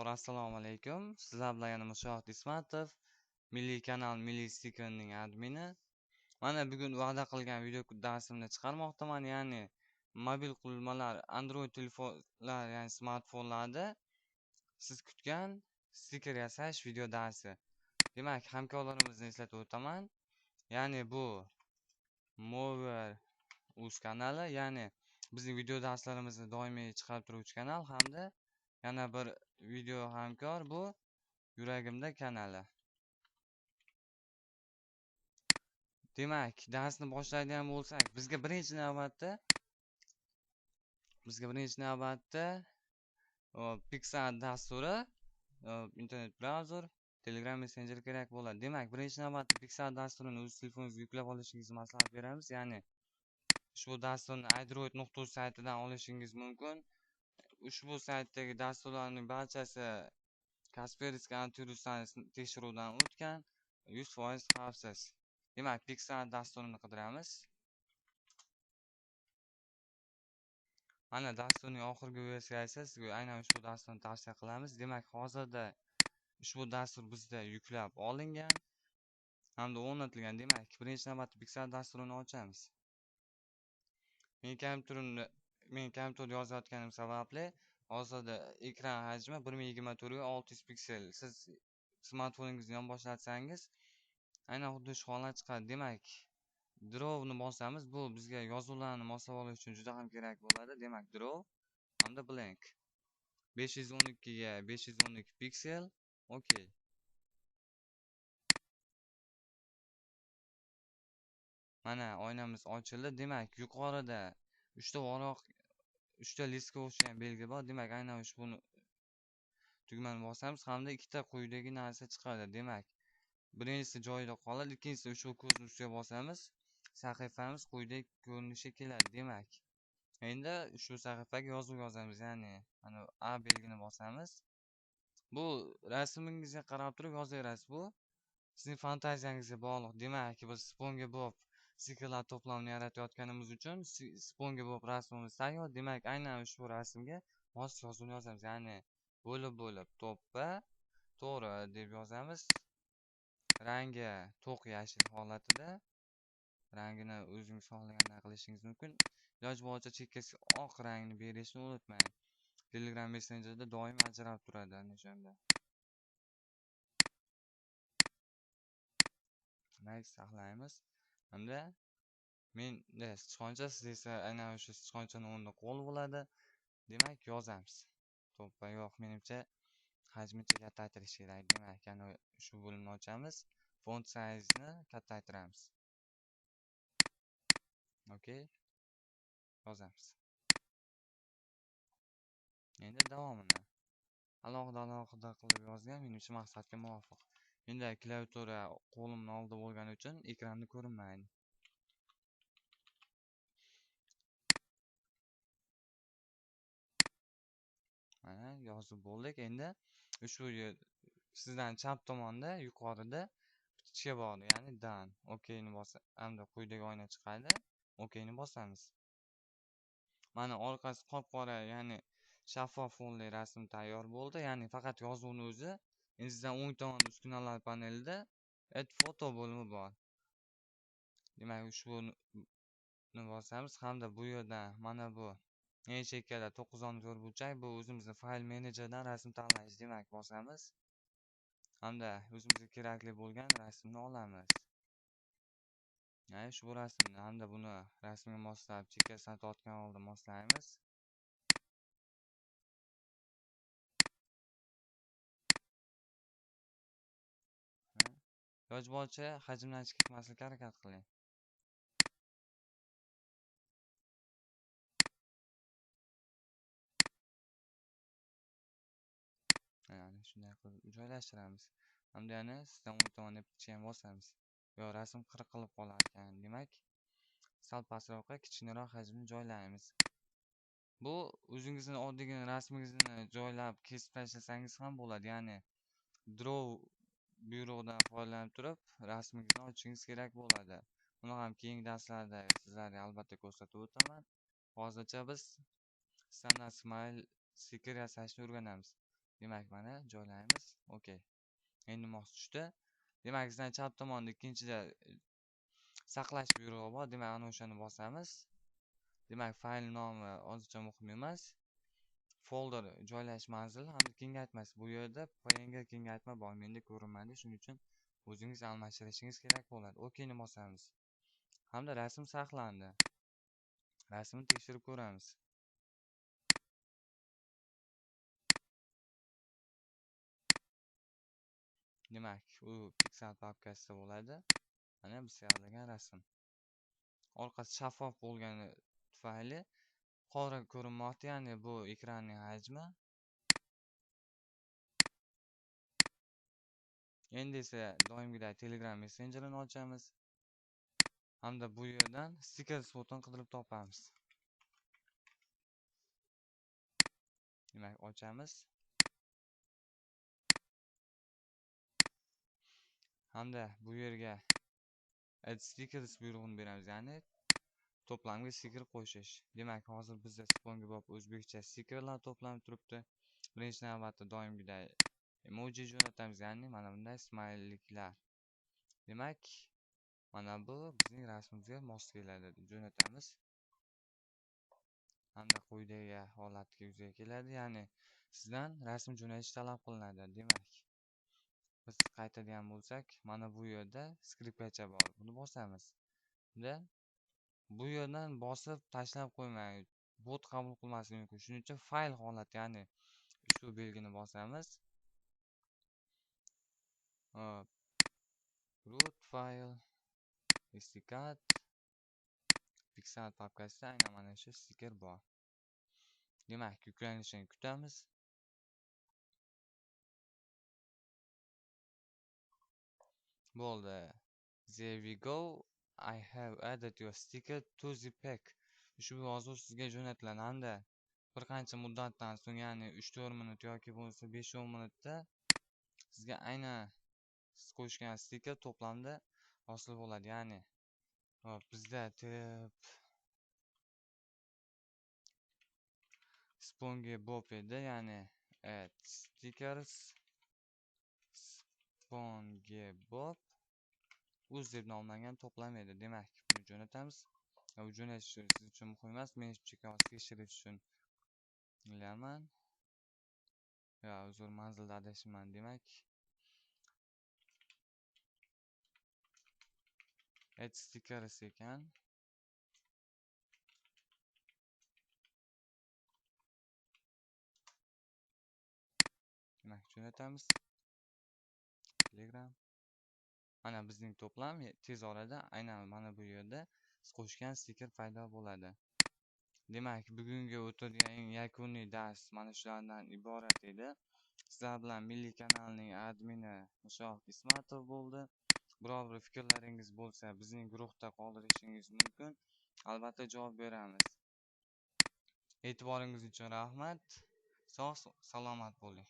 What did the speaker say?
To'g'ri, assalomu alaykum. Sizlar bilan yana Mushohid Ismatov, Milliy kanal Milliy Stikerning admini. Mana bugun va'da qilgan video darsimni chiqarmoqdaman, ya'ni mobil qurilmalar, Android telefonlar, ya'ni smartfonlarda siz kutgan stiker yasash video darsi. Demak, hamkorlarimizni eslatib o'taman. Ya'ni bu Mover Uz kanali, ya'ni bizning video darslarimizni doimiy chiqarib turuvchi kanal, hamda yana bir video hamkor bu Yuragimda kanali. Demak, darsni boshlaydigan bo'lsak, bizga birinchi navbatda Pixar dasturi, internet brauzer, Telegram messenjeri kerak bo'ladi. Demak, birinchi navbatda Pixar dasturini o'z telefoningizga yuklab olishingizni maslahat beramiz. Ya'ni ushbu dasturni android.uz saytidan olishingiz mumkin. Ushbu saytdagi dasturlarning barchasi Kaspersky antivirusdan tekshiruvdan o'tgan, 100% xavfsiz. Demak, Pixar dasturini qidiramiz. Mana dasturning oxirgi versiyasi, sizga aynan ushbu dasturni tavsiya qilamiz. Demak, hozirda ushbu dastur bizda yuklab olingan hamda o'rnatilgan. Demak, birinchi navbatda Pixar dasturini ochamiz. Men kompyuter yozayotganim sababli hozirda ekran hajmi 1024 ga 600 piksel. Siz smartfoningizni yonboshlatsangiz aynan xuddi shu holat chiqadi. Demak, Draw'ni bosamiz. Bu bizga yozuvlarni moslab olish uchun juda ham kerak bo'ladi. Demak, Draw hamda blank. 512 ga 512 piksel. Okay. Mana oynamiz ochildi. Demak, yuqorida 3 ta varaq, 3 ta listga o'xshagan belgi bor. Demak, aynan ushbu tugmani bosamiz hamda ikkita quyidagi narsa chiqadi. Demak, birinchisi joyida qoladi, ikkinchisi ushbu ko'zni ustiga bosamiz. Sahifamiz quyidagi ko'rinishga keladi. Demak, endi ushbu sahifaga yozuv yozamiz, ya'ni mana A belgini bosamiz. Bu rasmingizga qarab turib yozaverasiz. Bu sizning fantaziyangizga bog'liq. Demak, biz SpongeBob stikerlar to'plamini yaratayotganimiz uchun SpongeBob rasmimiz tayyor. Demak, aynan ushbu rasmga mos yozuvni yozamiz. Ya'ni bo'lib to'ppa to'g'ri deb yozamiz. Rangi to'q yashil holatida. Rangini o'zingiz xohlaganday qilishingiz mumkin. Iloji boricha chekkasi oq rangni berishni unutmang. Telegram messenjerida doim ajralib turadi ana shunda. Demak, saqlaymiz. Hamda menda sichqoncha, siz esa aynan o'sha sichqonchani o'rnida qo'l bo'ladi. Demak, yozamiz. To'ppa yo'q, menimcha hajmicha kattaytirish kerak. Demak, yana shu bo'limni ochamiz. Font size'ni kattaytiramiz. Okay. Yozamiz. Endi davomini alohida qilib yozgan, menimcha maqsadga muvofiq. Endi klaviatura qo'limni oldida bo'lgani uchun ekranni ko'rinmaydi. Mana yozib bo'ldik. Endi ushbu sizdan chap tomonda yuqorida bichga bor, ya'ni done. Okay ni bosamiz. Hamda quyidagi oyna chiqadi. Okay ni bosamiz. Mana orqasi qop-qora, ya'ni shaffof fonli rasm tayyor bo'ldi. Ya'ni faqat yozuvni o'zi. Endi sizdan o'ng tomonda uskunalar panelida add photo bo'limi bor. Demak, ushbuni bosamiz hamda bu yerdan mana bu eng chekkada 914 burchak, bu o'zimizning fayl menejerdan rasm tanlash. Demak, bosamiz hamda o'zimizga kerakli bo'lgan rasmni olamiz. Ya'ni ushbu rasmni hamda buni rasmga moslab chekkasidan tortgan holda moslaymiz. Iloji boricha hajmdan chiqib ketmaslikka harakat qiling. Ya'ni shunday qilib joylashtiramiz. Hamda yana sizdan o'ng tomonda bichga bosamiz. Yo, rasm qirqilib qolar ekan. Demak, sal pastroqqa kichikroq hajmni joylaymiz. Bu o'zingizning oddiygina rasmingizni joylab kesib tashlasangiz ham bo'ladi. Ya'ni Draw byurodan foydalanib turib rasmingizni ochishingiz kerak bo'ladi. Buni ham keyingi darslarda sizlarga albatta ko'rsatib o'taman. Hozircha biz standart smile stiker yasashni o'rganamiz. Demak, mana joylaymiz. Okey. Endi mos tushdi. Demak, sizdan chap tomonda ikkinchida saqlash buyrug'i bor. Demak, ana o'shani bosamiz. Demak, fayl nomi hozircha muhim emas. Folder joylash manzili hamda kengaytmasi. Bu yerda png kengaytma bor. Menda ko'rinmaydi. Shuning uchun o'zingiz almashtirishingiz kerak bo'ladi. OKni bosamiz. Hamda rasm saqlandi. Rasmni tekshirib ko'ramiz. Demak, u piksel papkasida bo'ladi. Mana biz tayyorlagan rasm. Orqasi shaffof bo'lgani tufayli qora ko'rinmoqda, ya'ni bu ekranning hajmi. Endi esa doimgidek Telegram messenjerini ochamiz. Hamda bu yerdan stickers button qidirib topamiz. Demak, ochamiz. Hamda bu yerga add stickers buyrug'ini beramiz, ya'ni to'plamga stiker qo'shish. Demak, hozir bizda SpongeBob o'zbekcha stikerlar to'planib turibdi. Birinchi navbatda doimgidek emoji jo'natamiz, ya'ni mana bunday smayliklar. Demak, mana bu bizning rasmimizga mos keladi deb jo'natamiz. Hamda quyidagi holatga yuzaga keladi, ya'ni sizdan rasm jo'natish talab qilinadi. Demak, biz qaytadigan bo'lsak, mana bu yerda skripkacha bor. Buni bosamiz. Bu yerdan bosib tashlab qo'ymang. Bot qabul qilmasligi mumkin. Shuning uchun fayl holati, ya'ni ushbu belgini bosamiz. Hop. Root file SD-card Pixel papkasida aynan mana shu stiker bor. Demak, yuklanishini kutamiz. Bo'ldi. There we go. I have added your sticker to the pack. Ushbu yozuv sizga jo'natiladi hamda bir qancha muddatdan so'ng, ya'ni 3-4 minut yoki bo'lmasa 5-10 minutda sizga aynan siz qo'shgan stiker to'plamda hosil bo'ladi. Ya'ni bizda SpongeBob edi, ya'ni stickers SpongeBob uz deb nomlangan to'plam edi. Demak, buni jo'natamiz. Bu jo'natish siz uchun muhim emas. Men shunchaki tekshirish uchun o'ylayman. Uzr, manzilda adashibman. Demak, add stickers ekan. Demak, jo'natamiz. Telegram. Mana bizning to'plam tez orada aynan mana bu yerda siz qo'shgan stiker paydo bo'ladi. Demak, bugungi o'tirgan yakuniy dars mana shulardan iborat edi. Sizlar bilan Milliy kanalning admini Mushoq Ismatov bo'ldi. Biror bir fikrlaringiz bo'lsa, bizning guruhda qoldirishingiz mumkin. Albatta javob beramiz. E'tiboringiz uchun rahmat. Sog' salomat bo'ling.